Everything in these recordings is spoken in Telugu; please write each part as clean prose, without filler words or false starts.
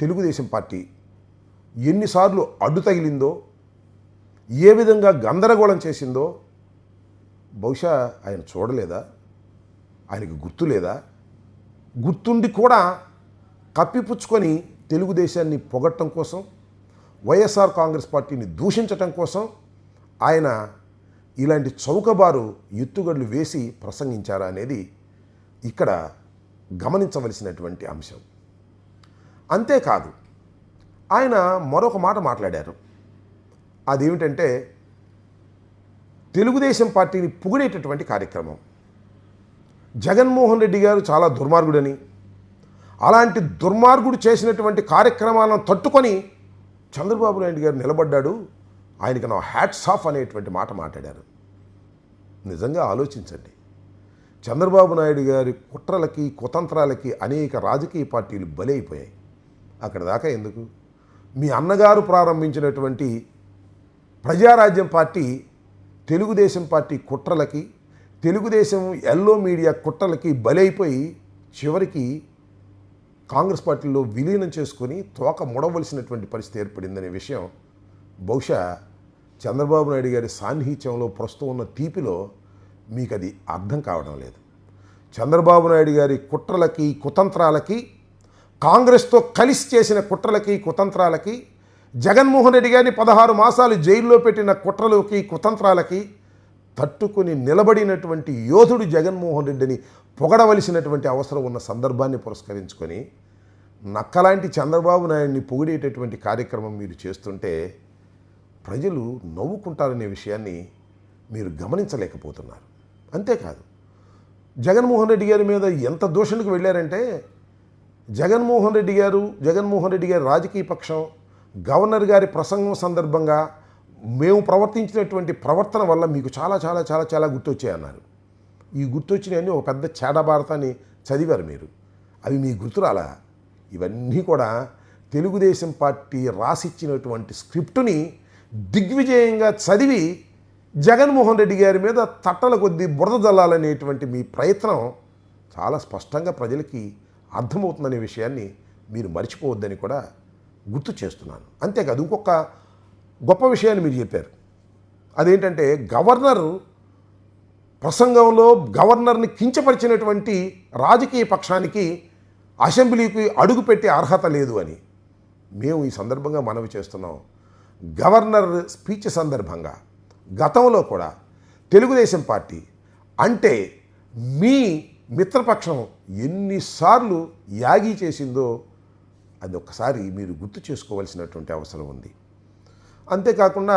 తెలుగుదేశం పార్టీ ఎన్నిసార్లు అడ్డు తగిలిందో, ఏ విధంగా గందరగోళం చేసిందో బహుశా ఆయన చూడలేదా? ఆయనకి గుర్తు లేదా? గుర్తుండి కూడా కప్పిపుచ్చుకొని తెలుగుదేశాన్ని పొగట్టం కోసం, వైఎస్ఆర్ కాంగ్రెస్ పార్టీని దూషించటం కోసం ఆయన ఇలాంటి చౌకబారు ఎత్తుగడలు వేసి ప్రసంగించారా అనేది ఇక్కడ గమనించవలసినటువంటి అంశం. అంతేకాదు, ఆయన మరొక మాట మాట్లాడారు. అదేమిటంటే తెలుగుదేశం పార్టీని పొగిడేటటువంటి కార్యక్రమం. జగన్మోహన్ రెడ్డి గారు చాలా దుర్మార్గుడని, అలాంటి దుర్మార్గుడు చేసినటువంటి కార్యక్రమాలను తట్టుకొని చంద్రబాబు నాయుడు గారు నిలబడ్డాడు, ఆయనకి నా హ్యాట్స్ ఆఫ్ అనేటువంటి మాట మాట్లాడారు. నిజంగా ఆలోచించండి. చంద్రబాబు నాయుడు గారి కుట్రలకి కుతంత్రాలకి అనేక రాజకీయ పార్టీలు బలైపోయాయి. అక్కడ దాకా ఎందుకు? మీ అన్నగారు ప్రారంభించినటువంటి ప్రజారాజ్యం పార్టీ తెలుగుదేశం పార్టీ కుట్రలకి, తెలుగుదేశం ఎల్లో మీడియా కుట్రలకి బలైపోయి చివరికి కాంగ్రెస్ పార్టీలో విలీనం చేసుకొని తోక ముడవలసినటువంటి పరిస్థితి ఏర్పడిందనే విషయం బహుశా చంద్రబాబు నాయుడు గారి సాన్నిహిత్యంలో ప్రస్తుతం ఉన్న తీపిలో మీకు అది అర్థం కావడం లేదు. చంద్రబాబు నాయుడు గారి కుట్రలకి కుతంత్రాలకి, కాంగ్రెస్తో కలిసి చేసిన కుట్రలకి కుతంత్రాలకి, జగన్మోహన్ రెడ్డి గారిని 16 మాసాలు జైల్లో పెట్టిన కుట్రలకి కుతంత్రాలకి తట్టుకుని నిలబడినటువంటి యోధుడు జగన్మోహన్ రెడ్డిని పొగడవలసినటువంటి అవసరం ఉన్న సందర్భాన్ని పురస్కరించుకొని నక్కలాంటి చంద్రబాబు నాయుడిని పొగిడేటటువంటి కార్యక్రమం మీరు చేస్తుంటే ప్రజలు నవ్వుకుంటారనే విషయాన్ని మీరు గమనించలేకపోతున్నారు. అంతేకాదు, జగన్మోహన్ రెడ్డి గారి మీద ఎంత దూషణకు వెళ్ళారంటే జగన్మోహన్ రెడ్డి గారి రాజకీయ పక్షం గవర్నర్ గారి ప్రసంగం సందర్భంగా మేము ప్రవర్తించినటువంటి ప్రవర్తన వల్ల మీకు చాలా చాలా చాలా చాలా గుర్తొచ్చాయన్నారు. ఈ గుర్తొచ్చినవన్నీ ఒక పెద్ద చేడభారతాన్ని చదివారు మీరు. అవి మీ గుర్తురాలా? ఇవన్నీ కూడా తెలుగుదేశం పార్టీ రాసిచ్చినటువంటి స్క్రిప్టుని దిగ్విజయంగా చదివి జగన్మోహన్ రెడ్డి గారి మీద తట్టల కొద్దీ బురద జల్లాలనేటువంటి మీ ప్రయత్నం చాలా స్పష్టంగా ప్రజలకి అర్థమవుతుందనే విషయాన్ని మీరు మర్చిపోవద్దని కూడా గుర్తు చేస్తున్నాను. అంతేకాదు, ఇంకొక గొప్ప విషయాన్ని మీరు చెప్పారు. అదేంటంటే గవర్నర్ ప్రసంగంలో గవర్నర్ని కించపరిచినటువంటి రాజకీయ పక్షానికి అసెంబ్లీకి అడుగుపెట్టే అర్హత లేదు అని. మేము ఈ సందర్భంగా మనవి చేస్తున్నాం. గవర్నర్ స్పీచ్ సందర్భంగా గతంలో కూడా తెలుగుదేశం పార్టీ అంటే మీ మిత్రపక్షం ఎన్నిసార్లు యాగి చేసిందో అది ఒక్కసారి మీరు గుర్తు చేసుకోవాల్సినటువంటి అవసరం ఉంది. అంతేకాకుండా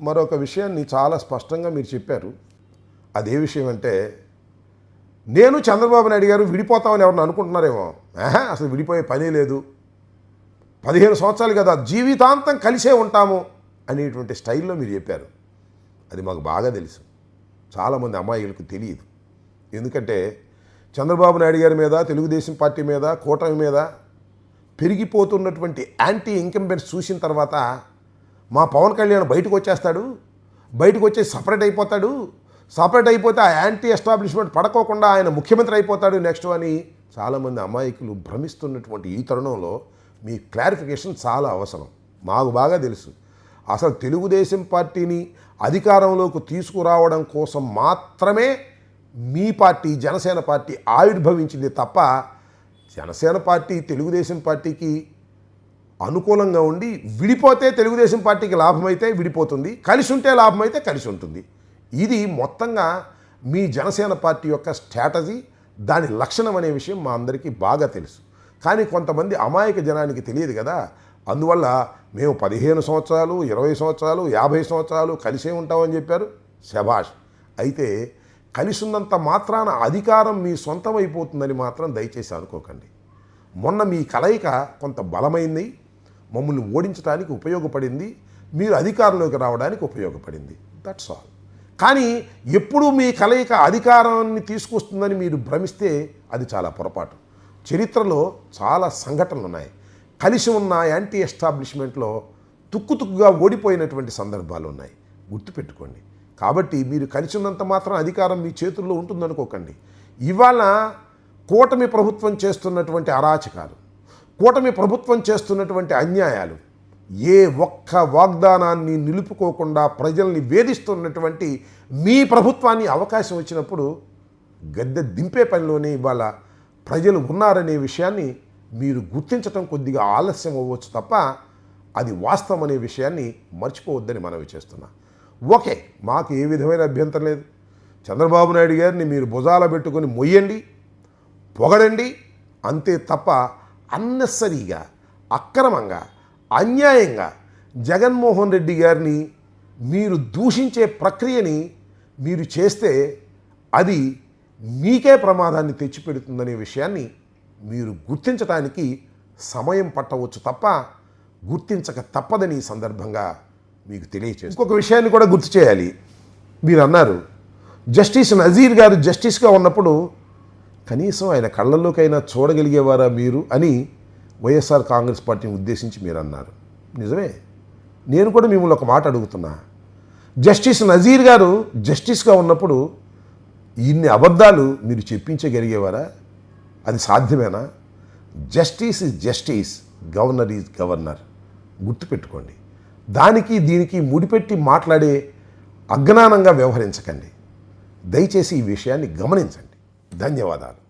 మరొక విషయాన్ని చాలా స్పష్టంగా మీరు చెప్పారు. అదే విషయం అంటే నేను చంద్రబాబు నాయుడు గారు విడిపోతామని ఎవరిని అనుకుంటున్నారేమో. అసలు విడిపోయే పనే లేదు, 15 సంవత్సరాలు కదా, జీవితాంతం కలిసే ఉంటాము అనేటువంటి స్టైల్లో మీరు చెప్పారు. అది మాకు బాగా తెలుసు. చాలామంది అమ్మాయిలకు తెలియదు. ఎందుకంటే చంద్రబాబు నాయుడు గారి మీద, తెలుగుదేశం పార్టీ మీద, కూటమి మీద పెరిగిపోతున్నటువంటి యాంటీ ఇంకంబెన్స్ చూసిన తర్వాత మా పవన్ కళ్యాణ్ బయటకు వచ్చేస్తాడు, బయటకు వచ్చేసి సపరేట్ అయిపోతే ఆ యాంటీ ఎస్టాబ్లిష్మెంట్ పడకోకుండా ఆయన ముఖ్యమంత్రి అయిపోతాడు నెక్స్ట్ అని చాలామంది అమాయకులు భ్రమిస్తున్నటువంటి ఈ తరుణంలో మీ క్లారిఫికేషన్ చాలా అవసరం. మాకు బాగా తెలుసు. అసలు తెలుగుదేశం పార్టీని అధికారంలోకి తీసుకురావడం కోసం మాత్రమే మీ పార్టీ జనసేన పార్టీ ఆవిర్భవించింది తప్ప జనసేన పార్టీ తెలుగుదేశం పార్టీకి అనుకూలంగా ఉండి విడిపోతే తెలుగుదేశం పార్టీకి లాభమైతే విడిపోతుంది, కలిసి ఉంటే లాభమైతే కలిసి ఉంటుంది. ఇది మొత్తంగా మీ జనసేన పార్టీ యొక్క స్ట్రాటజీ, దాని లక్షణం అనే విషయం మా అందరికీ బాగా తెలుసు. కానీ కొంతమంది అమాయక జనానికి తెలియదు కదా. అందువల్ల మేము 15 సంవత్సరాలు, 20 సంవత్సరాలు, 50 సంవత్సరాలు కలిసే ఉంటామని చెప్పారు. శభాష్. అయితే కలిసి ఉన్నంత మాత్రాన అధికారం మీ సొంతం అయిపోతుందని మాత్రం దయచేసి అనుకోకండి. మొన్న మీ కలయిక కొంత బలమైంది, మమ్మల్ని ఓడించడానికి ఉపయోగపడింది, మీరు అధికారంలోకి రావడానికి ఉపయోగపడింది. That's all. కానీ ఎప్పుడూ మీ కలయిక అధికారాన్ని తీసుకొస్తుందని మీరు భ్రమిస్తే అది చాలా పొరపాటు. చరిత్రలో చాలా సంఘటనలు ఉన్నాయి. కలిసి ఉన్న యాంటీ ఎస్టాబ్లిష్మెంట్లో తుక్కుతుక్కుగా ఓడిపోయినటువంటి సందర్భాలు ఉన్నాయి, గుర్తుపెట్టుకోండి. కాబట్టి మీరు కలిసి ఉన్నంత మాత్రం అధికారం మీ చేతుల్లో ఉంటుందనుకోకండి. ఇవాళ కూటమి ప్రభుత్వం చేస్తున్నటువంటి అరాచకాలు, కూటమి ప్రభుత్వం చేస్తున్నటువంటి అన్యాయాలు, ఏ ఒక్క వాగ్దానాన్ని నిలుపుకోకుండా ప్రజల్ని వేధిస్తున్నటువంటి మీ ప్రభుత్వాన్ని అవకాశం వచ్చినప్పుడు గద్దె దింపే పనిలోనే ఇవాళ ప్రజలు ఉన్నారనే విషయాన్ని మీరు గుర్తించటం కొద్దిగా ఆలస్యం అవ్వచ్చు తప్ప అది వాస్తవం అనే విషయాన్ని మర్చిపోవద్దని మనవి చేస్తున్నా. ఓకే, మాకు ఏ విధమైన అభ్యంతరం లేదు. చంద్రబాబు నాయుడు గారిని మీరు భుజాల పెట్టుకొని మొయ్యండి, పొగడండి, అంతే తప్ప అన్నెసరీగా, అక్రమంగా, అన్యాయంగా జగన్మోహన్ రెడ్డి గారిని మీరు దూషించే ప్రక్రియని మీరు చేస్తే అది మీకే ప్రమాదాన్ని తెచ్చిపెడుతుందనే విషయాన్ని మీరు గుర్తించడానికి సమయం పట్టవచ్చు తప్ప గుర్తించక తప్పదని ఈ సందర్భంగా మీకు తెలియచేస్తాను. ఇంకొక విషయాన్ని కూడా గుర్తు చేయాలి. మీరు అన్నారు జస్టిస్ నజీర్ గారు జస్టిస్గా ఉన్నప్పుడు కనీసం ఆయన కళ్ళల్లోకైనా చూడగలిగేవారా మీరు అని వైఎస్ఆర్ కాంగ్రెస్ పార్టీని ఉద్దేశించి మీరు అన్నారు. నిజమే. నేను కూడా మిమ్మల్ని ఒక మాట అడుగుతున్నా. జస్టిస్ నజీర్ గారు జస్టిస్గా ఉన్నప్పుడు ఇన్ని అబద్ధాలు మీరు చెప్పించగలిగేవారా? అది సాధ్యమేనా? Justice is justice, governor is governor. గుర్తుపెట్టుకోండి. దానికి దీనికి ముడిపెట్టి మాట్లాడే అజ్ఞానంగా వ్యవహరించకండి. దయచేసి ఈ విషయాన్ని గమనించండి. ధన్యవాదాలు.